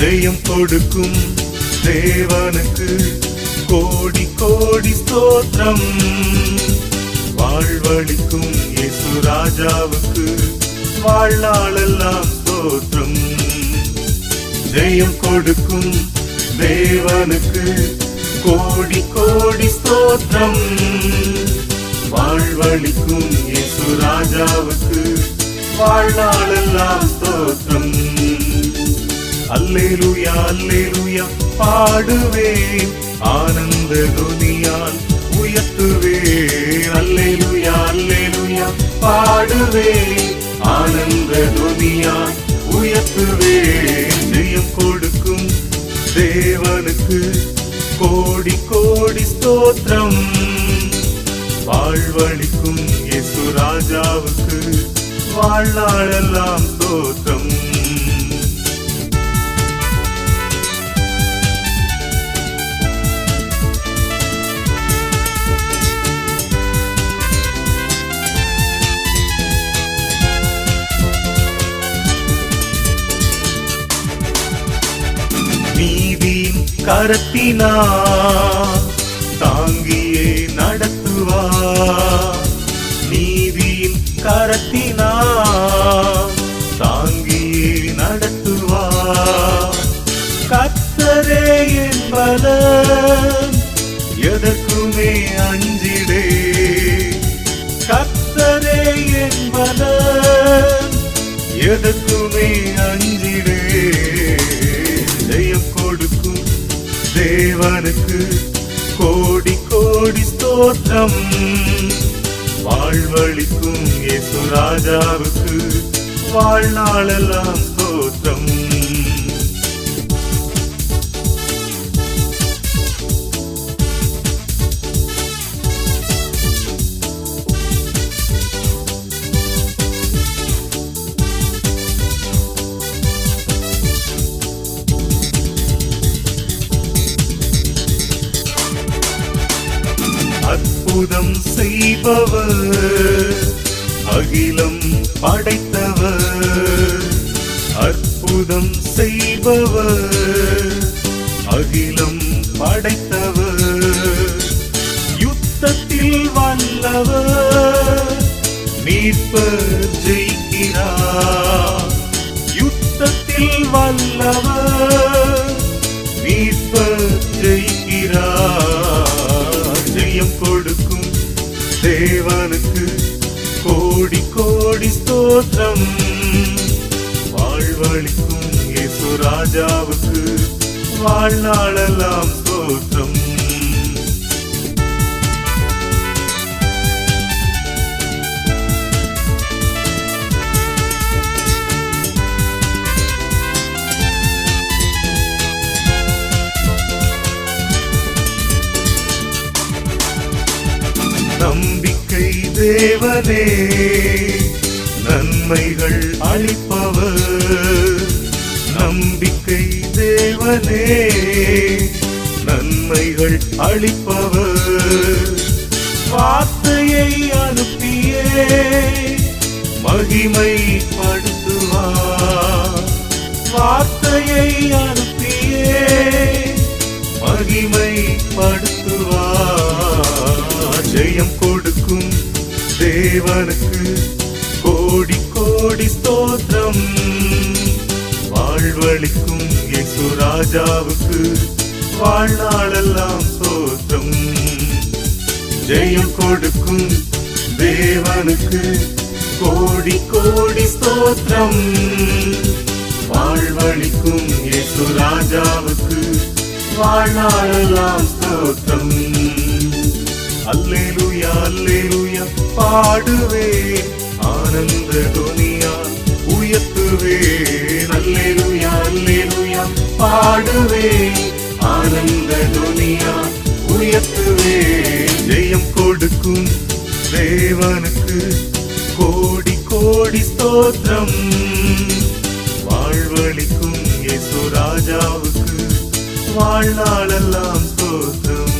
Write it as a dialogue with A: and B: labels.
A: ஜெயம் கொடுக்கும் தேவனுக்கு கோடி கோடி ஸ்தோத்திரம். வாழ்வளிக்கும் இயேசு ராஜாவுக்கு வாழ்நாளெல்லாம் ஸ்தோத்திரம். ஜெயம் கொடுக்கும் தேவனுக்கு கோடி கோடி ஸ்தோத்திரம். வாழ்வளிக்கும் இயேசு ராஜாவுக்கு வாழ்நாளெல்லாம் ஸ்தோத்திரம். அல்லேலூயா அல்லேலூயா பாடுவேன், ஆனந்த துனியால் உயர்த்துவேன். அல்லேலூயா அல்லேலூயா பாடுவேன், ஆனந்த துனியால் உயர்த்துவேன். ஜெயம் கொடுக்கும் தேவனுக்கு கோடி கோடி ஸ்தோத்திரம். வாழ்வளிக்கும் இயேசு ராஜாவுக்கு வாழ்நாளெல்லாம் ஸ்தோத்திரம். நீதியின் கரத்தினார் தாங்கியே நடத்துவார். நீதியின் கரத்தினார் தாங்கியே நடத்துவார். கர்த்தரே என் பலன், எதற்குமே அஞ்சிடே. கர்த்தரே என் பலன், எதற்குமே அஞ்சிடே. ஜெயம் கொடுக்கும் தேவனுக்கு கோடி கோடி ஸ்தோத்திரம். வாழ்வளிக்கும் இயேசு ராஜாவுக்கு வாழ்நாளெல்லாம் ஸ்தோத்திரம். அற்புதம் செய்பவர், அகிலம் படைத்தவர். அற்புதம் செய்பவர், அகிலம் படைத்தவர். யுத்தத்தில் வல்லவர், மீட்பர் ஜெயிக்கிறார். யுத்தத்தில் வல்லவர், மீட்பர் ஜெயிக்கிறார். ஜெயம் கொடுக்கும் தேவனுக்கு கோடி கோடி ஸ்தோத்திரம். வாழ்வளிக்கும் இயேசு ராஜாவுக்கு வாழ்நாளெல்லாம் ஸ்தோத்திரம். நம்பிக்கை தேவனே, நன்மைகள் அளிப்பவர். நம்பிக்கை தேவனே, நன்மைகள் அளிப்பவர். வார்த்தையை அனுப்பியே மகிமைப்படுத்துவார். வார்த்தையை அனுப்பியே மகிமைப்படுத்துவார். ஜெயம் கொடுக்கும் தேவனுக்கு கோடி கோடி ஸ்தோத்திரம். வாழ்வளிக்கும் இயேசு ராஜாவுக்கு வாழ்நாளெல்லாம் ஸ்தோத்திரம். ஜெயம் கொடுக்கும் தேவனுக்கு கோடி கோடி ஸ்தோத்திரம். வாழ்வளிக்கும் இயேசு ராஜாவுக்கு வாழ்நாளெல்லாம் ஸ்தோத்திரம். அல்லேலூயா அல்லேலூயா பாடுவேன், ஆனந்த துனியால் உயர்த்துவேன். அல்லேலூயா அல்லேலூயா பாடுவேன், ஆனந்த துனியால் உயர்த்துவேன். ஜெயம் கொடுக்கும் தேவனுக்கு கோடி கோடி ஸ்தோத்திரம். வாழ்வளிக்கும் இயேசு ராஜாவுக்கு வாழ்நாளெல்லாம் ஸ்தோத்திரம்.